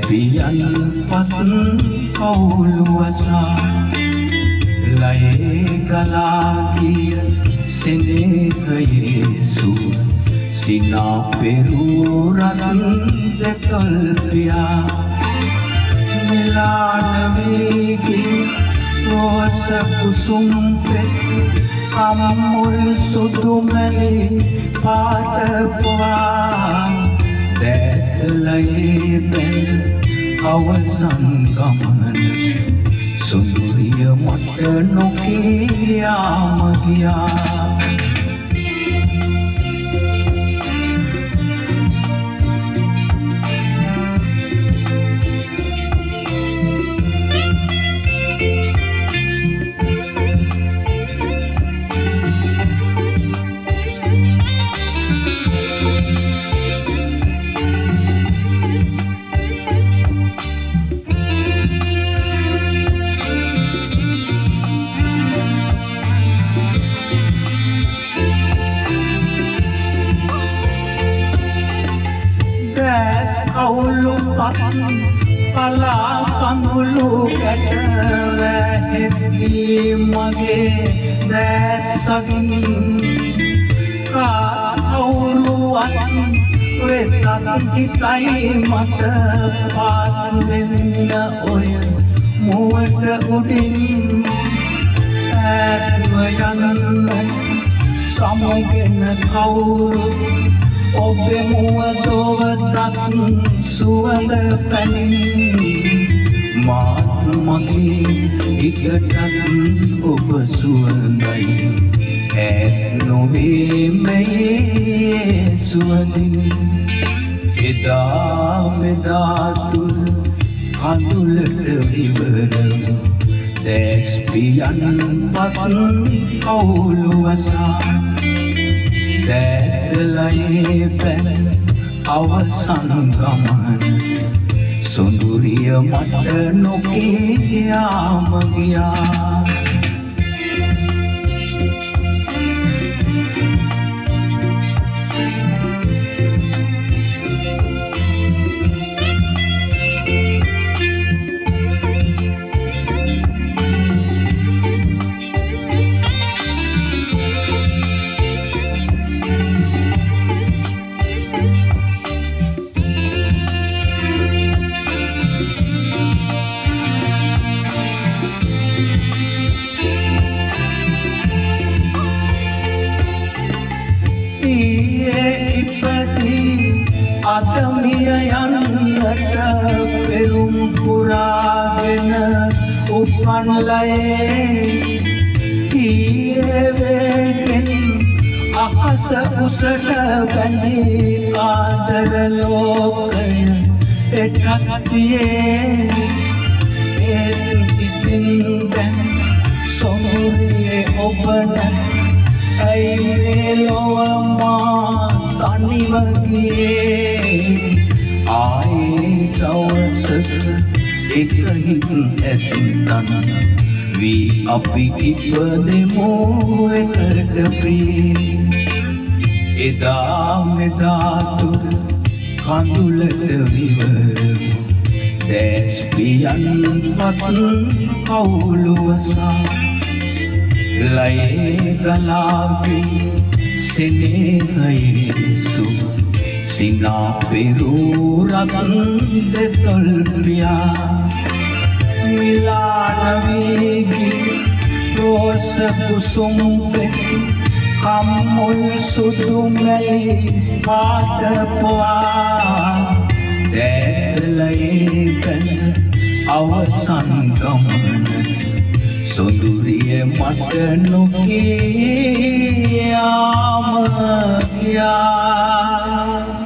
පියන් පත් කවුලුවසා ලයේ ගලාගිය සෙනෙහයේ සුව සිනා පෙරූ රතන් දෙතොල්පියා මෙලානවේගින් රෝස කුසුම් පෙත් කම්මුල් සුදුමැලි පාටපුවා දැතලයේ පැන් අවසන් ගමන සුඳුරිය මට නොකියාම ගියා කවුලු පත් පලා කඳුළු ගැට වැහෙද්දී මගේ දැස්සකින් කවුරුවත් වෙතත් හිතයි මට පාත් වෙන්න ඔය මුවට උඩින් ඈත්ව යන්න සමුගෙන කවුරුත් ඔබේ මුව දොවතත් සුවඳ පැනින් මාත් මගේ ඉකටත් ඔබ සුවඳයි ඈත් නොවේ මේ සුවඳින් එදා මෙදා තුර කඳුලට ඉවරව දැස් පියන් පත් කවුලුවසා දැතලයේ පැන් අවසන් ගමන සුඳුරිය මට නොකියාම ගියා අතමිය යන්නට පෙරුම් පුරාගෙන උපන් ලයේ ඊයේවෙන් අහස උසට බැඳී ආදර ලෝකය එටත්තියේ ඒත් ඉතින් දැන් සොමුරියේ ඔබ නැත් ඇයි මේ ලොවමා තනිව ගියේ ආයේ දවසක එක හිත් ඇත්තන් වී අපි ඉපදෙමු එකට ප්‍රිය එදා මෙදා තුර කඳුලට විවර දැස් පියන් පත් කවුලුවසා ලයේ ගලාගිය සෙනෙහයේ සුව සිනා පෙරූ රතන් දෙතොල්පියා මිලානවේගින් රෝස කුසුම් පෙත් කම්මුල් සුදුමැලි පාටපුවා දැතලයේ පැන අවසන් ගමන සුඳුරිය මට නොකියාම ගියා